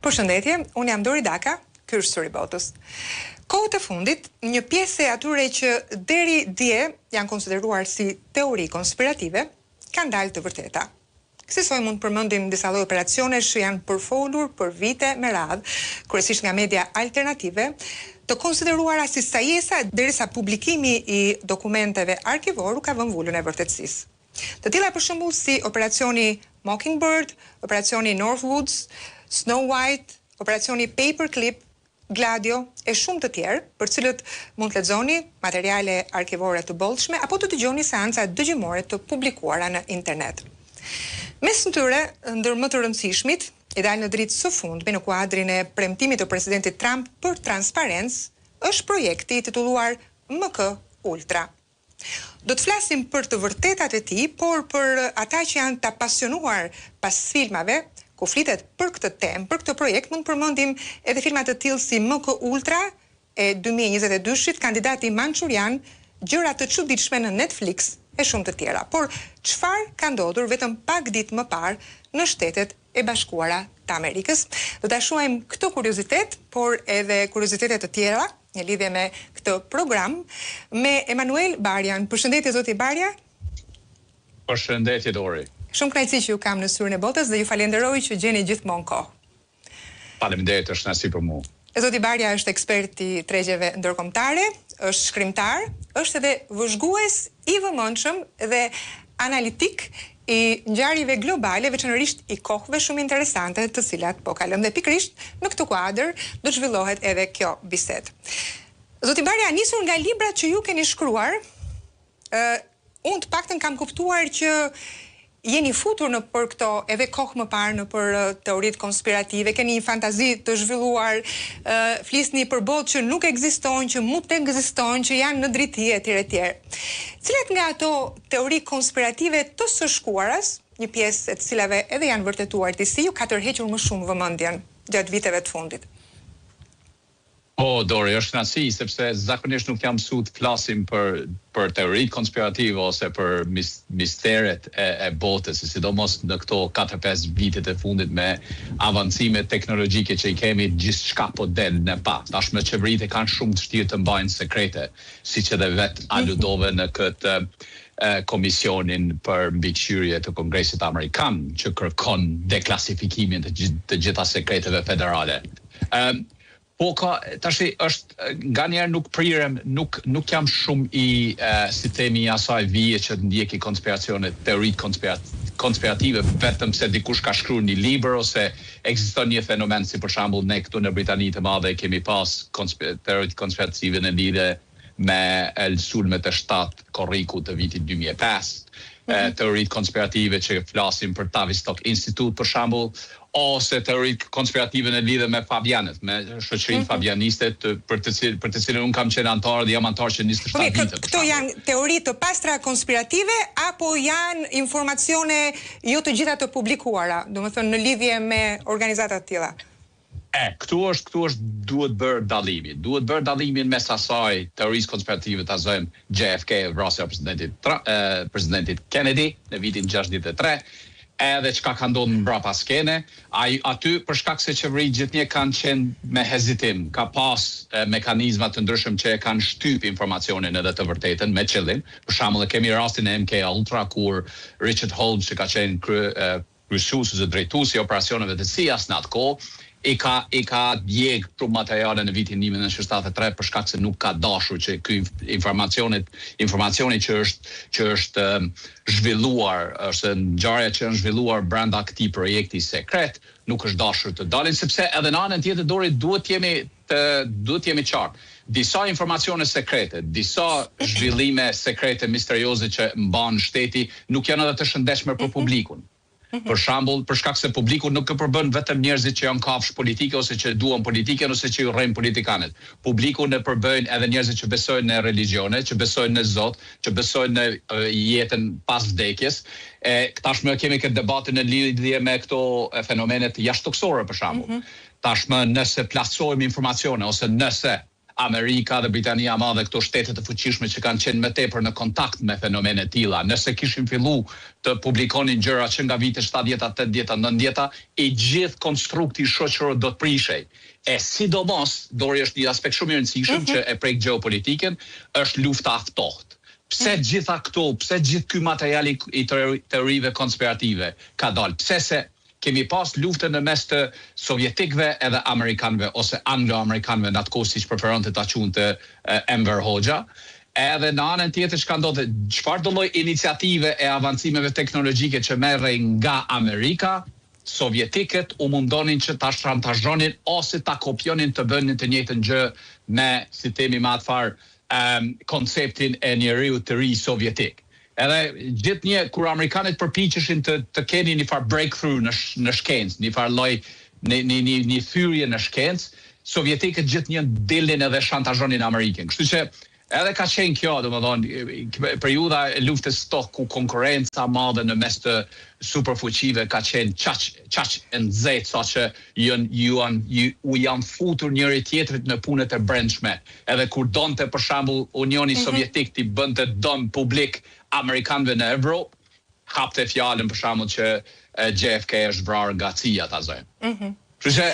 Përshëndetje, unë jam Dori Daka, ky është Suri Botës. Kohët e fundit, një pjesë e atyre që deri dje janë konsideruar si teori konspirative, kanë dalë të vërteta. Kësaj mund përmendim disa lloj operacionesh që janë përfolur për vite me radhë, kryesisht nga media alternative, të konsideruara si sajesa derisa publikimi i dokumenteve arkivoru ka vënë vulën e vërtetësisë. Të tilla për shembull si operacioni Mockingbird, operacioni Northwoods, Snow White, operacioni Paperclip, Gladio e shumë të tjerë, për cilët mund të lexoni materiale arkivore të bollshme apo të dëgjoni seanca dëgjimore të publikuara në internet. Mes në tyre, ndër më të rëndësishmit, i dalë në dritë së fundmi në kuadrin e premtimit të presidentit Trump për transparencë, është projekti titulluar MK Ultra. Do të flasim për të vërtetat e tij, por për ata që janë të apasionuar pas filmave, ku flitet për këtë temë, për këtë projekt, mund përmendim edhe filma të tillë si MK Ultra e 2022-shit, Kandidati Manchurian, Gjëra të çuditshme në Netflix e shumë të tjera. Por çfarë ka ndodhur vetëm pak ditë më parë në Shtetet e Bashkuara të Amerikës? Do ta shohim këtë kuriozitet, por edhe kuriozitete të tjera në lidhje me këtë program me Emanuel Barjan. Përshëndetje zoti Barja. Përshëndetje Dori. Shumë kënaqësi që ju kam në Syrin e Botës dhe ju falenderoj që gjeni gjithmonë kohë. Faleminderit, është kënaqësi për mua. Zoti Barja është ekspert i tregjeve ndërkombëtare, është shkrimtar, është edhe vëzhgues i vëmendshëm dhe analitik i ngjarjeve globale, veçanërisht i kohëve shumë interesante, të cilat po kalojmë, dhe pikërisht në këtë kuadër do të zhvillohet edhe kjo bisedë. Zoti Barja, nisur nga librat që ju keni shkruar, unë të paktën kam kuptuar që jeni futur në për këto edhe kohë më parë në për teoritë konspirative, keni një fantazi të zhvilluar, flisni për botë që nuk ekzistojnë, që mund të ekzistojnë, që janë në drejti etj etj. Cilat nga ato teori konspirative të së shkuaras, një pjesë e të cilave edhe janë vërtetuar disi, ju ka tërhequr më shumë vëmendjen gjatë viteve të fundit? Po, Dori, është kënaqësi, sepse zakonisht nuk jam mësuar të flasim për teoritë konspirative ose për misteret e botës, sidomos në këto 4-5 vitet e fundit me avancime teknologjike që i kemi, gjithçka po del në pa. Tashmë qeveritë kanë shumë të vështirë të mbajnë sekrete, siç edhe vetë aludove në këtë komisionin për mbikëqyrje të Kongresit Amerikan, që kërkon deklasifikimin të gjitha sekreteve federale. Po tash është nganjëherë nuk prirem, nuk jam shumë i si themi asaj vije që ndjeki konspiracionet, teoritë konspirative, vetëm se dikush ka shkruar një libër ose ekziston një fenomen si për shembull ne këtu në Britani të Madhe kemi pas teoritë konspirative në lidhje me sulmet e shtat korriku të vitit 2005. Teoritë konspirative që flasim për Tavistock Institute për shembull, ose teoritë konspirative në lidhje me Fabianët, me shoqërinë fabianiste për të cilën unë kam qenë antar dhe jam antar që 27 vite. Këto janë teori të pastra konspirative apo janë informacione jo të gjitha të publikuara, domethënë në lidhje me organizata të tilla? Këtu është duhet bërë dallimi. Duhet bërë dallimin mes asaj teorisë konspirative ta zojmë JFK vrasja presidentit Kennedy në vitin 63, edhe çka ka ndodhur mbrapa skene, aty për shkak se qeveritë gjithnjë kanë qenë me hezitim, ka pas mekanizma të ndryshëm që e kanë shtyp informacionin edhe të vërtetën me qëllim. Për shembull, kemi rastin e MK Ultra kur Richard Holmes, që ka qenë kryesues ose drejtuesi i operacioneve të CIA-s në atë kohë, i ka djeg shumë materiale në vitin 1973 për shkak se nuk ka dashur që ky informacioni që është zhvilluar, është ngjarja që është zhvilluar brenda këtij projekti sekret, nuk është dashur të dalin, sepse edhe në anën tjetër Dori duhet jemi qartë. Disa informacione sekrete, disa zhvillime sekrete misterioze që mban shteti nuk janë edhe të shëndetshme për publikun. Për shembull, për shkak se publiku nuk e përbën vetëm njerëzit që janë kafshë politike ose që duan politikën ose që i urrejnë politikanët. Publiku ne përbëjnë edhe njerëzit që besojnë në religione, që besojnë në Zot, që besojnë në jetën pas vdekjes. Tashmë kemi këtë debatin në lidhje me këto fenomenet jashtëtoksore për shembull. Tashmë nëse plasojmë informacione ose nëse Amerika dhe Britania e Madhe, këto shtete të fuqishme që kanë qenë më tepër në kontakt me fenomene tilla, nëse kishin fillu të publikonin gjëra që nga vite 70-ta, 80-ta, 90-ta, i gjithë konstrukti shoqëror do të prishej. E sidomos, Dori, është një aspekt shumë i rëndësishëm që e prek gjeopolitikën, është lufta e ftohtë. Pse gjitha këto, pse gjithë ky materiali i teorive konspirative ka dalë? Pse se kemi pas luftën në mes të sovjetikëve edhe amerikanëve ose anglo-amerikanëve në atë kohë siç preferonte ta quante Enver Hoxha. Edhe në anën tjetër çka ndodhte, çfarë do lloj iniciative e avancimeve teknologjike që merrej nga Amerika, sovjetikët u mundonin që ta shantazhonin ose ta kopjonin të bënin të njëjtën gjë me, si themi më atë farë, konceptin e njeriu të ri sovjetik. Edhe gjithnjë kur amerikanët përpiqeshin të keni një farë breakthrough në shkencë, një farë lloj një thyrje në shkencë, sovjetikët gjithnjë dilnin edhe shantazhonin Amerikën. Kështu që edhe ka qenë kjo, domethënë, periudha e luftës ftohtë ku konkurrenca madhe në mes të superfuqive ka qenë qaq e nxehtë saqë u janë futur njëri tjetrit në punët e brendshme. Edhe kur donte për shembull Unioni Sovjetik t'i bënte dëm publik amerikanëve në Evropë, hapte fjalën për shembull që JFK është vrarë nga CIA, ta zojmë. Kështu që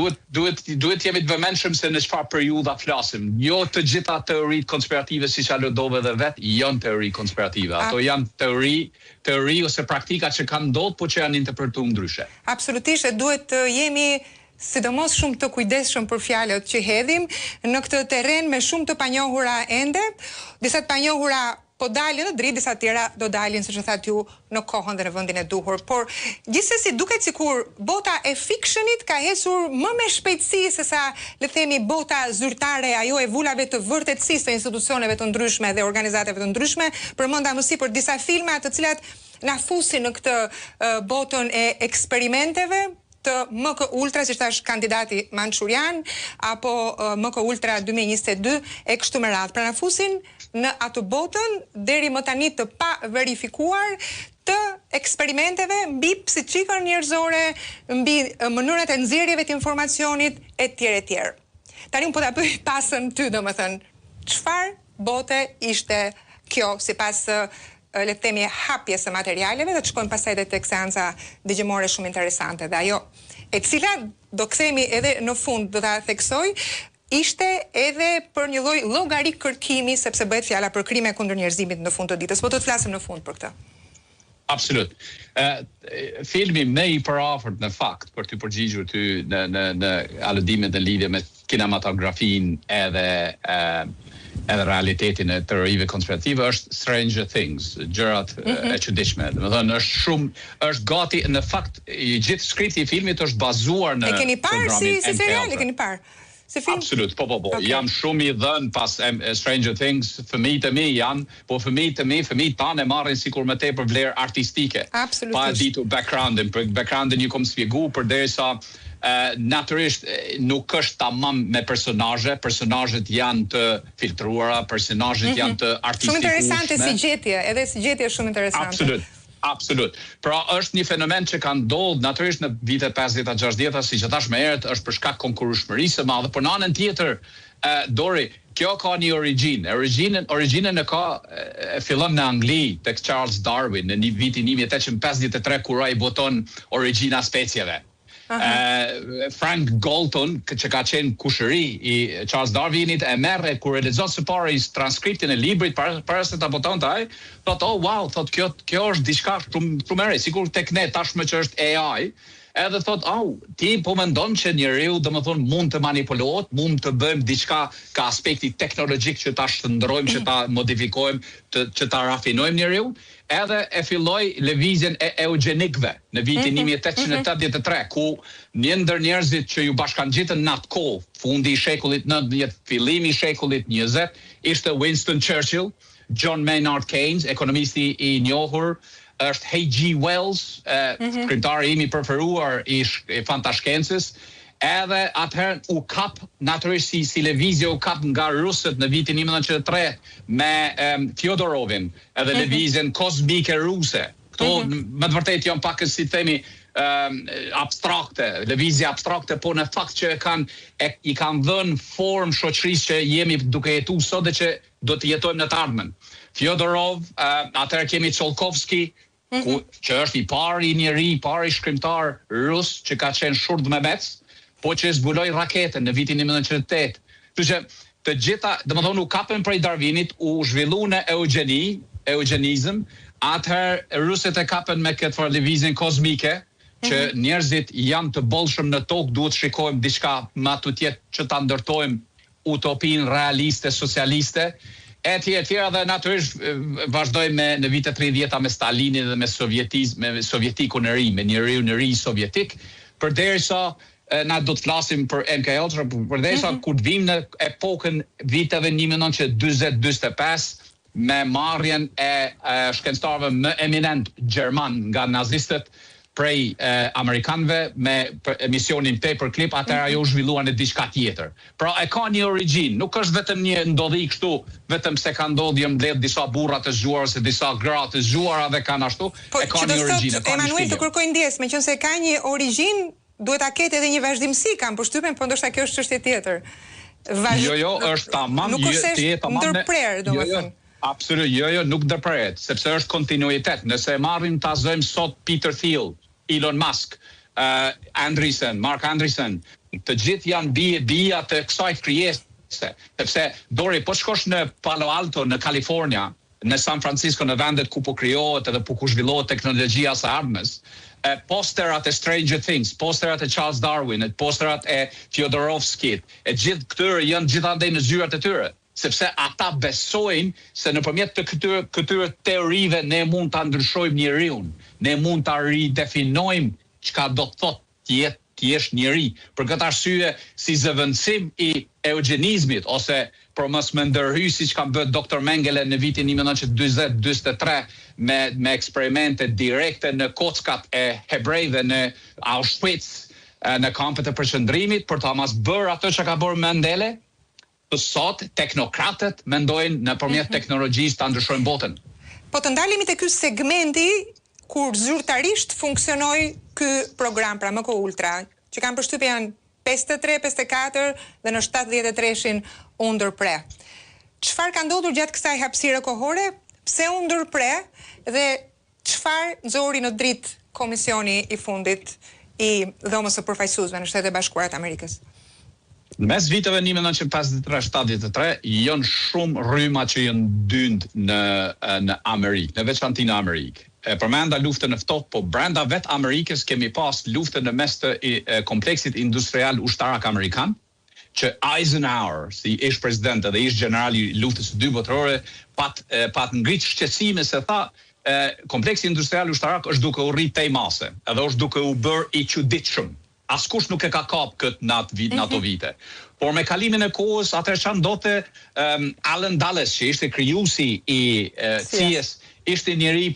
duhet jemi të vëmendshëm se në çfarë periudha flasim. Jo të gjitha teoritë konspirative siç aludove edhe vetë janë teori konspirative. Ato janë teori ose praktika që kanë ndodhur, por që janë interpretuar ndryshe. Absolutisht, e duhet të jemi sidomos shumë të kujdesshëm për fjalët që hedhim në këtë terren me shumë të panjohura ende, disa të panjohura po dalin në dritë, disa tjera do dalin, siç e thatë ju, në kohën dhe në vendin e duhur. Por gjithsesi duket sikur bota e fictionit ka hesur më me shpejtësi se sa, le të themi, bota zyrtare, ajo e vulave të vërtetësisë të institucioneve të ndryshme dhe organizatave të ndryshme, përmenda më sipër disa filma të cilat na fusin në këtë botën e eksperimenteve të MK Ultra, si thash kandidati Manchurian, apo MK Ultra 2022 e kështu me radhë. Pra na fusin në atë botën deri më tani të pa verifikuar të eksperimenteve mbi psiqikën njerëzore, mbi mënyrat e nxjerrjeve të informacionit etj. Tani unë po ta pyej pasën ty, domethënë, çfarë bote ishte kjo sipas le të themi hapjes së materialeve, dhe të shkojmë pastaj edhe tek seanca dëgjimore shumë interesante, dhe ajo e cila do kthehemi edhe në fund do ta theksoj, ishte edhe për një lloj llogari kërkimi, sepse bëhet fjala për krime kundër njerëzimit në fund të ditës, po do të flasim në fund për këtë. Absolut. Filmi më i përafërt në fakt për të përgjigjur ty në aludimet në lidhje me kinematografinë edhe realitetin e teorive konspirative është Stranger Things, gjërat e çuditshme. Domethënë është gati në fakt i gjithë skripti i filmit është bazuar në e keni parë si serial, e keni parë? Absolut, po. Okay. Jam shumë i dhënë pas Stranger Things, fëmijët e mi janë, po fëmijët tanë e marrin sikur më tepër vlerë artistike. Absolutisht. Pa ditur backgroundin ju kom sqaruar përderisa natyrisht nuk është tamam me personazhet janë të filtruara, personazhet janë të artistikuar. Shumë interesante si gjetje, edhe si gjetje është shumë interesante. Absolut. Pra është një fenomen që ka ndodhur natyrisht në vitet 50-ta, 60-ta, siç e thash më herët, është për shkak konkurrueshmërisë së madhe, por në anën tjetër, Dori, kjo ka një origjinë. Origjinën e ka fillon në Angli tek Charles Darwin në vitin 1853 kur ai boton Origjina e specieve. Frank Galton, që ka qenë kushëri i Charles Darwinit, e merre kur e lexon së pari transkriptin e librit para se ta botonte ai, thotë, "Oh wow, thotë kjo është diçka shumë e re, sikur tek ne tashmë që është AI." Edhe thot, ti po mendon që njeriu domethënë mund të manipulohet, mund të bëjmë diçka ka aspekti teknologjik që ta shndrojmë, që ta modifikojmë, që ta rafinojmë njeriu. Edhe e filloi lëvizjen e eugenikëve në vitin 1883, ku një ndër njerëzit që ju bashkangjitën në atë kohë, fundi i shekullit 19, fillimi i shekullit 20, ishte Winston Churchill, John Maynard Keynes, ekonomisti i njohur, është H.G. Wells, shkrimtari im i preferuar i fantashkencës, edhe atëherë u kap natyrisht si lëvizje u kap nga rusët në vitin 1903 me Fjodorovin, edhe lëvizjen kozmike ruse. Këto më të vërtetë janë pak si themi abstrakte, lëvizje abstrakte, po në fakt që i kanë dhënë formë shoqërisë që jemi duke jetu sot dhe që do të jetojmë në të ardhmen. Fyodorov, atëherë kemi Tsiolkovski, që është i pari shkrimtar rus që ka qenë shurdh me mec, po që zbuloi raketën në vitin 1908. Kështu që të gjitha, domethënë u kapën prej Darwinit, u zhvillu në eugenizëm, atëherë rusët e kapën me këtë farë lëvizjen kozmike, që njerëzit janë të bollshëm në tokë, duhet shikojmë diçka më të tjetë që ta ndërtojmë utopinë realiste, socialiste, etj dhe natyrisht vazhdojmë në vitet 30 me Stalinin dhe me sovjetikun e ri, me njeriu në ri sovjetik, përderisa na do të flasim për MK Ultra, përderisa kur të vim në epokën viteve 1940-45 me marrjen e shkencëtarëve më eminent gjerman nga nazistët prej amerikanëve me emisionin Paperclip, atëherë ajo zhvilluan në diçka tjetër. Pra e ka një origjinë, nuk është vetëm një ndodhi kështu, vetëm se ka ndodhur mbledh disa burra të zgjuar ose disa gra të zgjuara dhe kanë ashtu, e ka një origjinë. Po Emanuel të kërkoj ndjes, meqense ka një origjinë, duhet ta ketë edhe një vazhdimsi, kam përshtypjen, po ndoshta kjo është çështje tjetër. Jo, është tamam, nuk është ndërprer, domethënë. Absolut, jo, nuk ndërpret, sepse është kontinuitet. Nëse marrim ta zojmë sot Peter Thiel, Elon Musk, Mark Andreessen, të gjithë janë bija të kësaj krijese. Sepse Dori, po shkosh në Palo Alto, në Kalifornia, në San Francisco, në vendet ku po krijohet edhe ku zhvillohet teknologjia së ardhmes, posterat e Stranger Things, posterat e Charles Darwin, posterat e Fyodorovskit, e gjithë këtyre janë gjithandej në zyrat e tyre. Sepse ata besojnë se nëpërmjet të këtyre teorive ne mund ta ndryshojmë njeriu, ne mund ta ridefinojmë çka do të thotë të jesh njeri. Për këtë arsye, si zëvendësim i eugenizmit ose për mos më ndërhy siç ka bërë Dr. Mengele në vitin 1940-43 me eksperimente direkte në kockat e hebrejve në Auschwitz, në kampet e përqendrimit, për ta mos bërë atë që ka bërë Mendele. Sot teknokratët mendojnë nëpërmjet teknologjisë ta ndryshojnë botën. Po të ndalemi te ky segmenti kur zyrtarisht funksionoi ky program, pra MK Ultra, që kanë përshtypje janë 53, 54 dhe në 73-shin u ndërpre. Çfarë ka ndodhur gjatë kësaj hapësire kohore? Pse u ndërpre dhe çfarë nxori në dritë komisioni i fundit i dhomës së përfaqësuesve në Shtetet e Bashkuara të Amerikës? Në mes viteve 1953-73 janë shumë rryma që janë dynd në Amerikë, në veçantë në Amerikë. Përmenda luftën e ftohtë, po brenda vet Amerikës kemi pas luftën në mes të kompleksit industrial ushtarak amerikan, që Eisenhower, si ish president dhe ish generali i luftës së dytë botërore, pat ngrit shqetësime se tha kompleksi industrial ushtarak është duke u rrit tej mase, edhe është duke u bërë i çuditshëm. Askush nuk e ka kap këtë në ato vite. Por me kalimin e kohës, atëherë çan ndodhte Alan Dulles, që ishte krijuesi i CIA-s, ishte njeri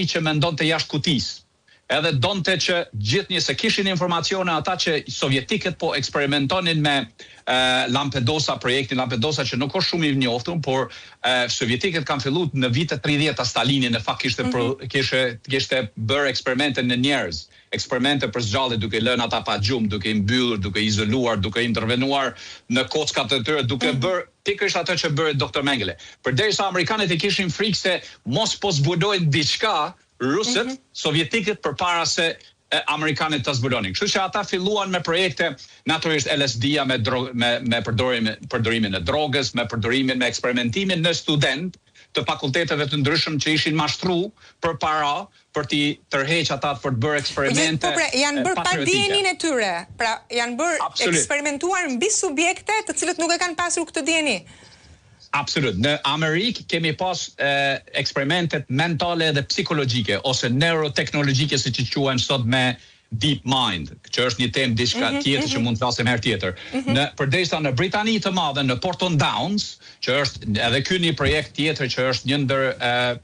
që mendonte jashtë kutisë. Edhe donte që gjithnjë se kishin informacione ata që sovjetikët po eksperimentonin me projektin Lampedusa, që nuk është shumë i njohur, por sovjetikët kanë filluar në vitet 30 Stalini në fakt kishte bërë eksperimente në njerëz, eksperimente për zgjallje duke lënë ata pa gjumë, duke i mbyllur, duke izoluar, duke intervenuar në kockat e tyre, duke bërë pikërisht atë që bëri Dr. Mengele. Përderisa amerikanët e kishin frikë se mos po zbulojnë diçka, rusët, sovjetikët përpara se amerikanët të zbulonin. Kështu që ata filluan me projekte, natyrisht LSD-a me përdorimin e drogës, me përdorimin me eksperimentimin në student të fakulteteve të ndryshëm që ishin mashtru përpara për t'i tërheq ata për të bërë eksperimente. Po pra, janë bërë pa dijenin e tyre. Pra, janë bërë eksperimentuar mbi subjekte të cilët nuk e kanë pasur këtë dijeni. Absolut. Në Amerikë kemi pas eksperimentet mentale dhe psikologjike ose neuroteknologjike, siç i quajnë sot me Deep Mind, që është një temë diçka tjetër që mund të flasim herë tjetër. Përderisa në Britani të Madhe, në Porton Downs, që është edhe ky një projekt tjetër që është një ndër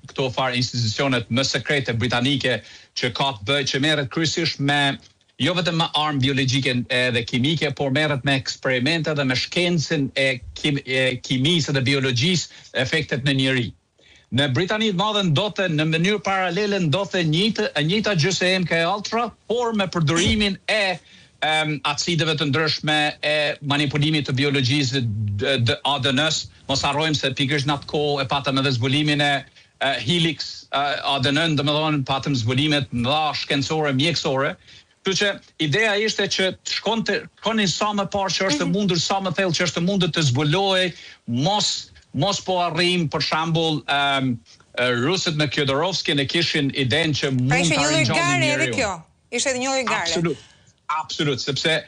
këto farë institucionet më sekrete britanike që ka të bëjë, që merret kryesisht me jo vetëm me armë biologjike dhe kimike, por merret me eksperimente dhe me shkencën e kimisë dhe biologjisë efektet në njeri. Në Britani të Madhe ndodhte në mënyrë paralele ndodhte njëjta gjë se MK Ultra, por me përdorimin e acideve të ndryshme, e manipulimit të biologjisë të ADN-s. Mos harrojmë se pikërisht në atë kohë e patëm edhe zbulimin e Helix ADN, domethënë patëm zbulimet nga shkencore, mjekësore. Kështu që ideja ishte që të shkonin sa më parë që është mundur, sa më thellë që është mundur të zbulohej, mos po arrijm për shembull rusët me Kjodorovskin e kishin idenë që mund të arrinjonin njeriu. Ishte edhe një lloj gare. Absolut, sepse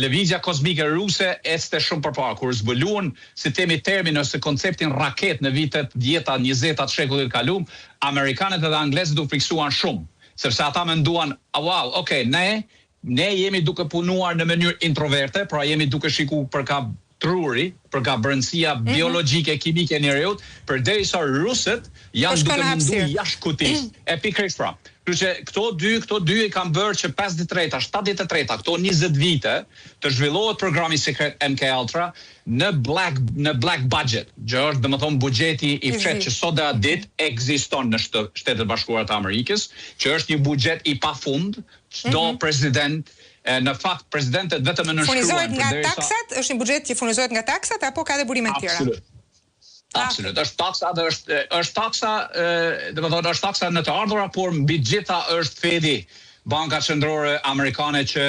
lëvizja kozmike ruse ecte shumë përpara. Kur zbuluan si termin ose konceptin raket në vitet 10-20 të shekullit kaluar, amerikanët edhe anglezët u friksuan shumë, sepse ata menduan, wow, okay, ne jemi duke punuar në mënyrë introverte, pra jemi duke shikuar për ka truri, për ka brëndësia biologjike, kimike e njerëzit, përderisa rusët janë duke munduar jashtë kutisë. E pikërisht pra. Kështu që këto dy i kanë bërë që 53-ta, 73-ta, këto 20 vite të zhvillohet programi sekret MK Ultra në black budget, që është domethënë buxheti i fshehtë që sot dhe ditë ekziston në Shtetet Bashkuara të Amerikës, që është një buxhet i pafund, çdo president. Në fakt presidentët vetëm në furnizohet nga taksat, është një buxhet që furnizohet nga taksat apo ka dhe burime të tjera? Absolut, është taksa, domethënë është taksa në të ardhura, por mbi gjitha është Fedi, Banka Qendrore Amerikane, që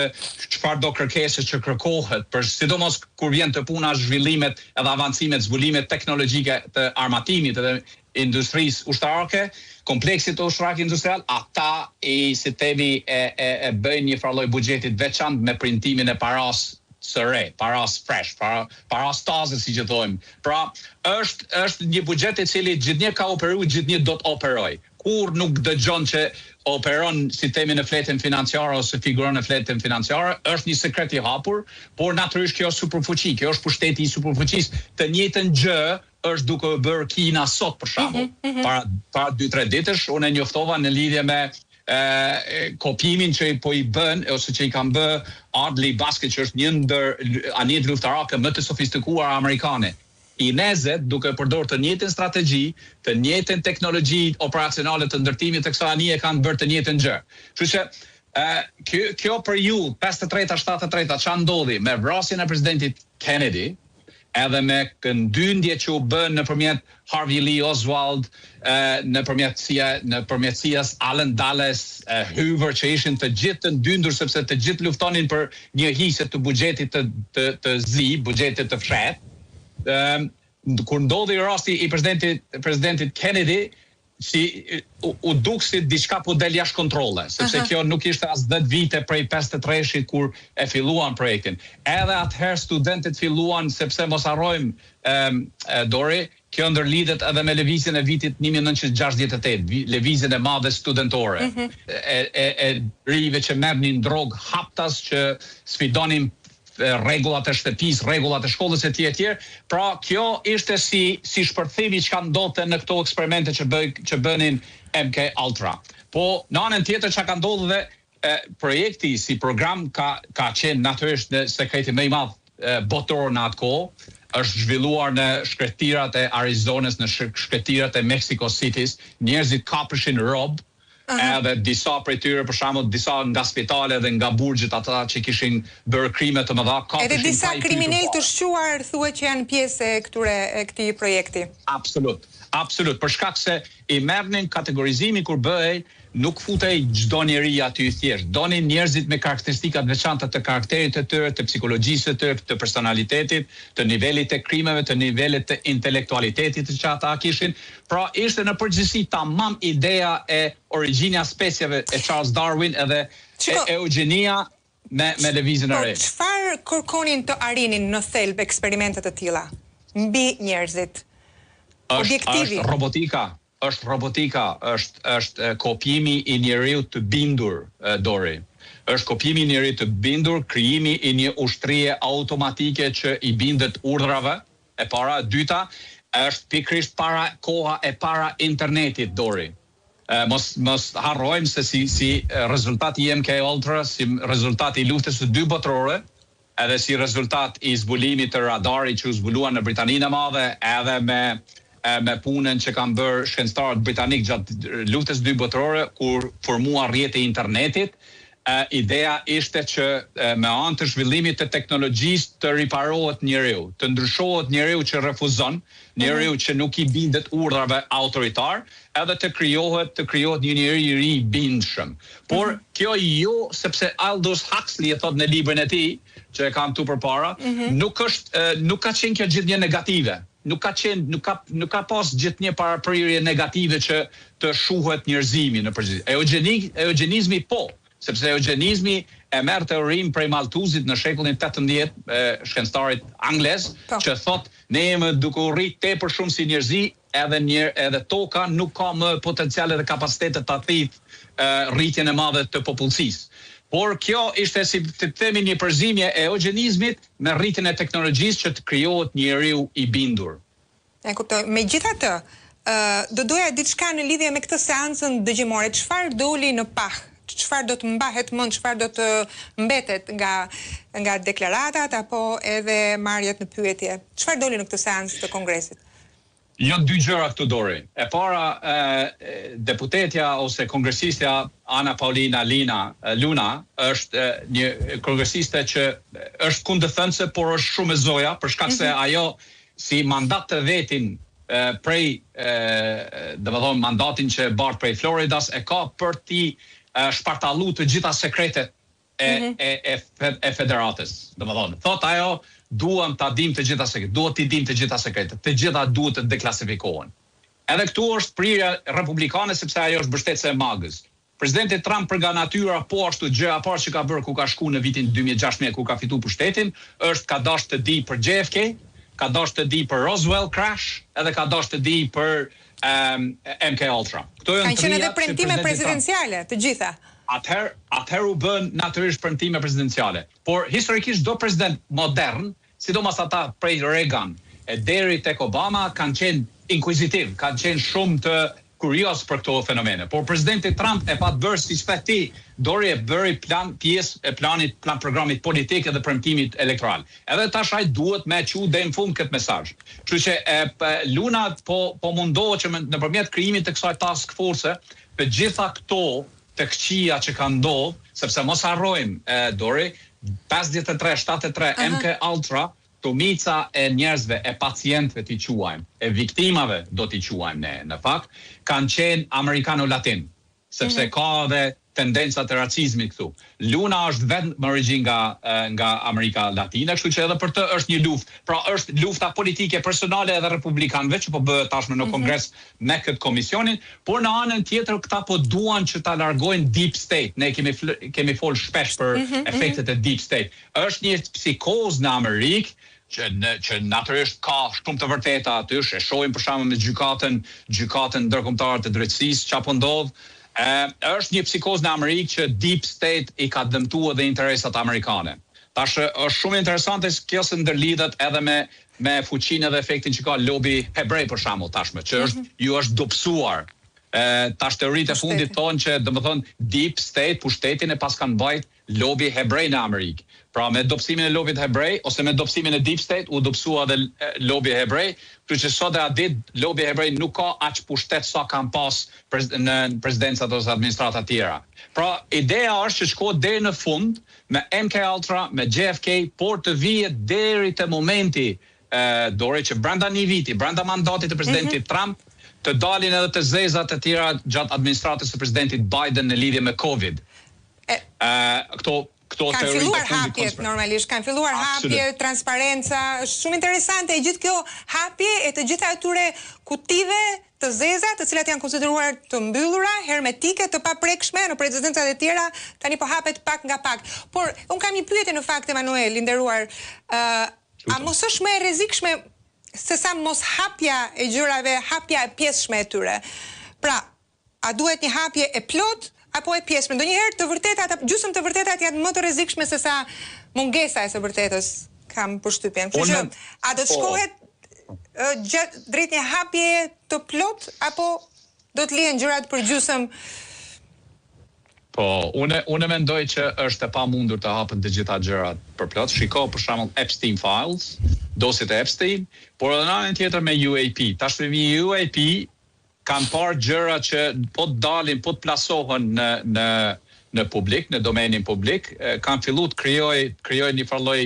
çfarë do kërkesë që kërkohet, për sidomos kur vjen të puna zhvillimet edhe avancimet, zbulimet teknologjike të armatimit edhe industrisë ushtarake, kompleksit të ushtarak industrial, ata si themi e bëjnë një farë lloj buxheti të veçantë me printimin e paras së re, paras fresh, paras taze, si që thojmë. Pra, është një buxhet i cili gjithnjë ka operuar, gjithnjë do të operoj. Kur nuk dëgjon që operon si themi në fletën financiare ose figuron në fletën financiare, është një sekret i hapur, por natyrisht kjo është superfuqi, kjo është pushteti i superfuqisë. Të njëjtën gjë është duke bërë Kina sot për shembull. Para 2-3 ditësh unë e njoftova në lidhje me kopimin që po i bën ose që i kanë bë Ardley Basket, që është një ndër anijet luftarake më të sofistikuara amerikane. Kinezët, duke përdorur të njëjtën strategji, të njëjtën teknologji operacionale të ndërtimit të kësaj anije, kanë bërë të njëjtën gjë. Kështu që kjo për ju 53-ta, 73-ta ç'a ndodhi me vrasjen e presidentit Kennedy, edhe me këndyndje që u bën nëpërmjet Harvey Lee Oswald, nëpërmjet CIA-s, Allen Dulles, Hoover, që ishin të gjithë të ndyndur sepse të gjithë luftonin për një hise të buxhetit të zi, buxhetit të fshehtë. Kur ndodhi rasti i presidentit Kennedy, u duk si diçka po del jashtë kontrolle, sepse kjo nuk ishte as 10 vite prej 53-shit kur e filluan projektin. Edhe atëherë studentët filluan, sepse mos harrojmë, Dori, kjo ndërlidhet edhe me lëvizjen e vitit 1968, lëvizjen e madhe studentore, e rive që merrnin drog haptas, që sfidonin rregullat e shtëpisë, rregullat e shkollës e tjerë. Pra, kjo ishte si shpërthimi që ka ndodhte në këto eksperimente që bënin MK Ultra. Po, në anën tjetër që ka ndodhur dhe projekti si program ka qenë natyrisht në sekreti më i madh botror në atë kohë, është zhvilluar në shkretirat e Arizonës, në shkretirat e Mexico City's, njerëzit kapëshin rob, edhe disa prej tyre, për shembull, disa nga spitale dhe nga burgjet ata që kishin bërë krime të mëdha, edhe disa kriminal të shquar thuhet që janë pjesë e këtij projekti. Absolut, për shkak se i merrnin kategorizimi kur bëhej, nuk futej çdo njeri aty thjesht. Donin njerëzit me karakteristikat veçanta të karakterit të tyre, të psikologjisë të tyre, të personalitetit, të nivelit të krimeve, të nivelit të intelektualitetit që ata kishin. Pra, ishte në përgjithësi tamam ideja e origjina specieve e Charles Darwin edhe eugenia me lëvizjen e re. Çfarë kërkonin të arrinin në thelb eksperimente të tilla mbi njerëzit? Objektivi është robotika, është kopjimi i njeriu të bindur, Dori. Është kopjimi i njeriu të bindur, krijimi i një ushtrie automatike që i bindet urdhrave, e para. E dyta, është pikërisht koha e para internetit, Dori. Mos harrojmë se si rezultati i MK Ultra, si rezultati i luftës së dy botërore, edhe si rezultat i zbulimit të radarit që u zbulua në Britaninë e Madhe, edhe me me punën që kanë bërë shkencëtarët britanik gjatë luftës së dytë botërore, kur formuan rrjetet e internetit. Ideja ishte që me anë të zhvillimit të teknologjisë të riparohet njeriu, të ndryshohet njeriu që refuzon, njeriu që nuk i bindet urdhrave autoritar, edhe të krijohet një njeri i ri i bindshëm. Por kjo jo, sepse Aldous Huxley e thot në librin e tij, që e kam tu përpara, nuk ka qenë kjo gjithnjë negative. Nuk ka pas gjithnjë paraprirje negative që të shuhet njerëzimi në përgjithësi. Eugenizmi po, sepse eugenizmi e merr teorinë prej Malthuzit në shekullin 18, shkencëtarit anglez, që thot ne jemi duke u rrit tepër shumë si njerëzi, edhe toka nuk ka më potenciale dhe kapacitete ta thithë rritjen e madhe të popullsisë. Por kjo ishte, si të themi, një përzimje e eugenizmit me rritjen e teknologjisë që të krijohet njeriu i bindur. E kuptoj. Megjithatë, do doja diçka në lidhje me këtë seancën dëgjimore. Çfarë doli në pah? Çfarë do të mbahet mend, çfarë do të mbetet nga deklaratat apo edhe marrjet në pyetje? Çfarë doli në këtë seancë të kongresit? Jo, dy gjëra këtu Dori. E para, deputetja ose kongresistja Ana Paulina Luna është një kongresiste që është kundërthënëse, por është shumë e zoja, për shkak se ajo si mandat të vetin prej, domethënë mandatin që bart prej Floridas e ka për ti shpartallu të gjitha sekretet e federatës. Domethënë, thot ajo, duam ta dim të gjitha sekretet, duhet t'i dim të gjitha sekretet, të gjitha duhet të deklasifikohen. Edhe këtu është prirja republikane, sepse ajo është mbështetëse e magës. Presidenti Trump për nga natyra, po ashtu gjëja e parë që ka bërë ku ka shku në vitin 2016 ku ka fitu pushtetin, është ka dashur të di për JFK, ka dashur të di për Roswell crash, edhe ka dashur të di për MK Ultra. Kanë qenë edhe premtime presidenciale, të gjitha. Atëherë u bën natyrisht premtime presidenciale. Por historikisht do president modern, sidomos ata prej Reagan e deri tek Obama, kanë qenë inkuizitiv, kanë qenë shumë të kurioz për këto fenomene. Por presidenti Trump e pa të bërë, siç the ti, Dori, e bëri pjesë e plan programit politik edhe premtimit elektoral. Edhe tash ai duhet me çu deri në fund këtë mesazh. Kështu që Luna po mundohet që nëpërmjet krijimit të kësaj task force, të gjitha këto të këqija që kanë ndodhur, sepse mos harrojmë, Dori, 53-73 MK Ultra, tumica e njerëzve, e pacientëve t'i quajmë, e viktimave do t'i quajmë ne, në fakt, kanë qenë amerikano-latin, sepse ka dhe tendenca të racizmit këtu. Luna është vetëm më origjinë nga Amerika Latine, kështu që edhe për të është një luftë. Pra është lufta politike personale edhe republikanëve që po bëhet tashmë në Kongres me këtë komisionin, por në anën tjetër këta po duan që ta largojnë deep state. Ne kemi folur shpesh për efektet e deep state. Është një psikozë në Amerikë që natyrisht ka shumë të vërteta aty, e shohim për shembull me gjykatën ndërkombëtare të drejtësisë çapo ndodh. Është një psikozë në Amerikë që deep state i ka dëmtuar dhe interesat amerikane. Tash është shumë interesante kjo se ndërlidhet edhe me fuqinë dhe efektin që ka lobi hebrej për shembull tashmë, që është dobësuar. Tash teoritë e fundit thonë që domethënë deep state pushtetin e pas kanë mbajt lobi hebrej në Amerikë. Pra me dobësimin e lobit hebrej ose me dobësimin e deep state u dobësua dhe lobi hebrej, kështu që sot e a ditë lobi hebrej nuk ka aq pushtet sa kanë pas në presidencat ose administrata tjera. Pra ideja është që shkohet deri në fund me MK Ultra, me JFK, por të vihet deri te momenti Dori që brenda një viti, brenda mandatit të presidentit Trump, të dalin edhe të zezat e tjera gjatë administratës së presidentit Biden në lidhje me COVID. Kanë filluar hapjet normalisht, kanë filluar hapje, transparenca, është shumë interesante e gjithë kjo hapje e të gjitha atyre kutive të zeza, të cilat janë konsideruar të mbyllura, hermetike, të paprekshme në presidencat e tjera, tani po hapet pak nga pak. Por unë kam një pyetje në fakt, Emanuel, i nderuar, a mos është më e rrezikshme se sa mos hapja e gjërave, hapja e pjesshme e tyre? Pra, a duhet një hapje e plot apo e pjesshme? Ndonjëherë të vërtetat, gjysmë të vërtetat janë më të rrezikshme se sa mungesa e së vërtetës, kam përshtypjen. Kështu që a do të shkohet drejt një hapje të plot apo do të lihen gjërat për gjysmë? Po, unë mendoj që është e pamundur të hapen të gjitha gjërat përplot. Shiko për shembull Epstein Files, dosjet e Epstein, por edhe në anën tjetër me UAP. Tash me UAP kanë parë gjëra që po të dalin, po të plasohen në publik, në domenin publik, kanë filluar të krijojnë një farlloj.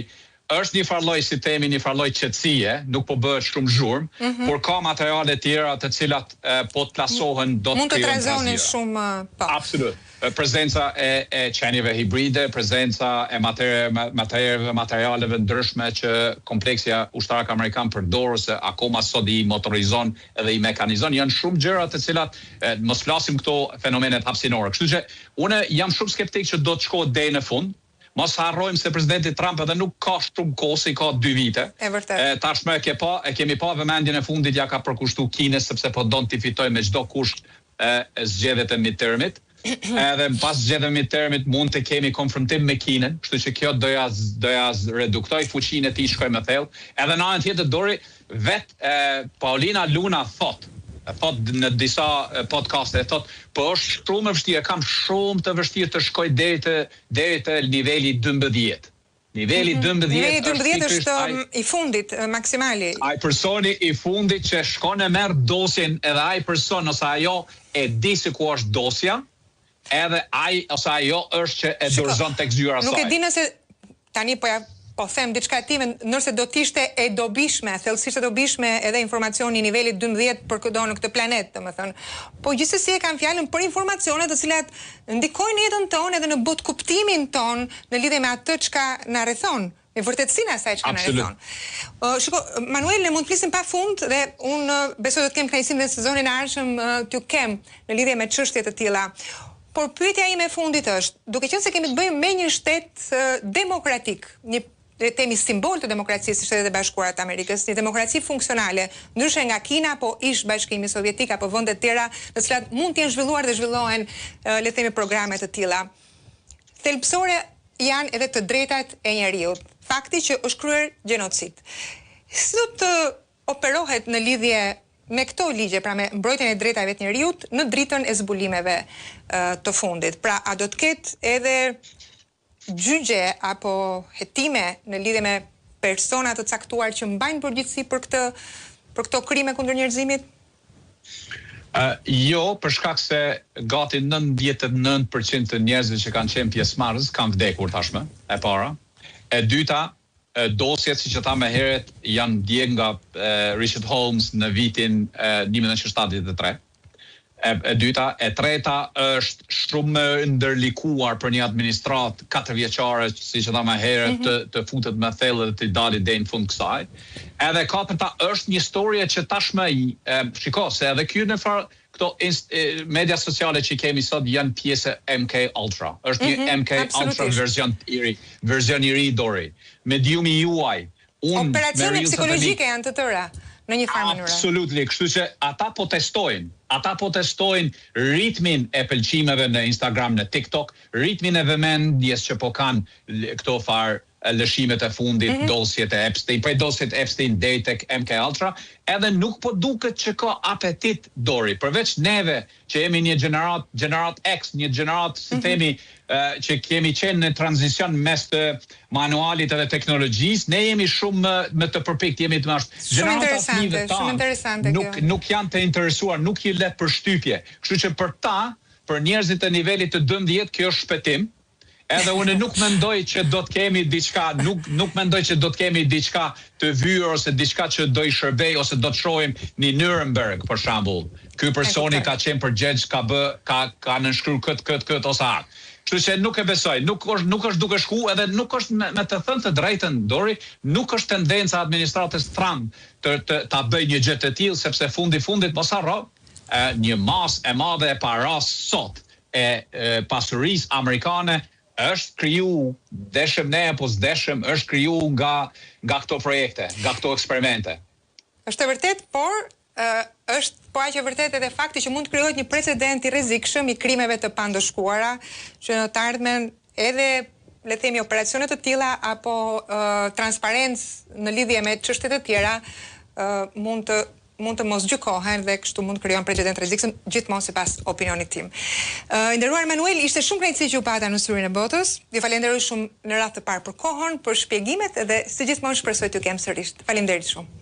Është një farlloj, si themi, një farlloj qetësie, nuk po bëhet shumë zhurmë, por ka materiale tjera të cilat po të plasohen do të mund të trezonin shumë po. Absolut. Prezenca e qenieve hibride, prezenca e materialeve ndryshme që kompleksja ushtarak amerikan përdor ose akoma sot i motorizon edhe i mekanizon, janë shumë gjëra të cilat mos flasim këto fenomenet hapësinore. Kështu që unë jam shumë skeptik që do të shkohet deri në fund. Mos harrojmë se presidenti Trump edhe nuk ka shumë kohë, si ka 2 vite. E vërtet. Tashmë kemi pa vëmendjen e fundit ja ka përkushtuar Kinës sepse po don t'i fitojë me çdo kusht zgjedhjet e midtermit. Edhe pas zgjedhjeve midtermit mund të kemi konfrontim me Kinën, kështu që kjo do ja reduktoj fuqinë e tij, shkoj më thellë. Edhe në anën tjetër Dori Paulina Luna thot në disa podcaste, thot, po është shumë e vështirë, kam shumë të vështirë të shkoj deri te niveli 12. Niveli 12 është i fundit, maksimali. Ai personi i fundit që shkon e merr dosjen, edhe ai person ose ajo e di se ku është dosja, edhe ai ose ajo është që e dorëzon tek zyra saj. Nuk e di nëse tani po them diçka e tillë, nëse do të ishte e dobishme, thellësisht e dobishme edhe informacioni i nivelit 12 për këdo në këtë planet, domethënë. Po gjithsesi e kanë fjalën për informacione të cilat ndikojnë jetën tonë edhe në botkuptimin ton në lidhje me atë çka na rrethon. Me vërtetësinë asaj çka na rrethon. Shiko, Manuel, ne mund të flisim pafund dhe unë besoj do të kem kënaqësinë në sezonin e ardhshëm t'ju kem në lidhje me çështje të tilla. Por pyetja ime e fundit është, duke qenë se kemi të bëjmë me një shtet demokratik, një temi simbol të demokracisë së Shtetet e Bashkuara të Amerikës, një demokraci funksionale, ndryshe nga Kina, apo ish Bashkimi Sovjetik apo vende të tjera, në cilat mund të jenë zhvilluar dhe zhvillohen, le të themi, programe të tilla. Thelbësore janë edhe të drejtat e njeriut. Fakti që është kryer gjenocid. Si do të operohet në lidhje me këto ligje, pra me mbrojtjen e drejtave të njeriut në dritën e zbulimeve të fundit? Pra, a do të ketë edhe gjyqje apo hetime në lidhje me persona të caktuar që mbajnë përgjegjësi për këto krime kundër njerëzimit? Jo, për shkak se gati 99% të njerëzve që kanë qenë pjesëmarrës kanë vdekur tashmë, e para. E dyta, dosjet, siç e tha më herët, janë djeg nga Richard Holmes në vitin 1973. E dyta, e treta është shumë ndërlikuar për një administrat 4 vjeçare, siç e tha më herët, të futet më thellë dhe të dalit deri në fund kësaj. Edhe katërta është një histori që tashmë shiko se edhe ky në far këto media sociale që kemi sot janë pjesë e MK Ultra. Është një MK Ultra version i ri Dori. Mediumi juaj, operacione psikologjike janë të tëra në një farë mënyrë. Absolutely, kështu që ata po testojnë ritmin e pëlqimeve në Instagram, në TikTok, ritmin e vëmendjes që po kanë këto farë lëshimet e fundit, dosjet e Epstein, prej dosjet e Epstein deri tek MK Ultra, edhe nuk po duket që ka apetit Dori, përveç neve që jemi një gjenerat X, një gjenerat, si themi, që kemi qenë në tranzicion mes të manualit edhe teknologjisë, ne jemi shumë më të përpikt, jemi të mashtë. Shumë interesante kjo. Nuk janë të interesuar, nuk i let për shtypje. Kështu që për njerëzit e nivelit të 12, kjo është shpëtim. Edhe unë nuk mendoj që do të kemi diçka, nuk mendoj që do të kemi diçka të vyer ose diçka që do i shërbej ose do të shohim në Nuremberg për shembull. Ky personi ka qenë përgjegjës, ka nënshkruar këtë ose atë. Kështu që nuk e besoj, nuk është duke shku, edhe nuk është me të thënë të drejtën Dori, nuk është tendenca e administratës Trump ta bëjë një gjë të tillë, sepse fundit mos harro, një masë e madhe e paras sot e pasurisë amerikane është kriju, deshëm ne apo s'deshëm, është kriju nga këto projekte, nga këto eksperimente. Është e vërtet, por është po aq e vërtet edhe fakti që mund të krijohet një precedent i rrezikshëm i krimeve të pandëshkuara, që në të ardhmen edhe le të themi operacione të tilla apo transparencë në lidhje me çështje të tjera mund të mund të mos gjykohen dhe kështu mund krijon precedent rrezikshëm gjithmonë sipas opinionit tim. Nderuar Manuel, ishte shumë kënaqësi që u pata në Syrin e Botës. Ju falenderoj shumë në radhë të parë për kohën, për shpjegimet dhe si gjithmonë shpresoj t'ju kem sërish. Faleminderit shumë.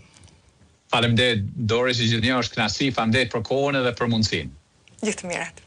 Faleminderit Doris, gjithnjë është kënaqësi, faleminderit për kohën edhe për mundësinë. Gjithë të mirat.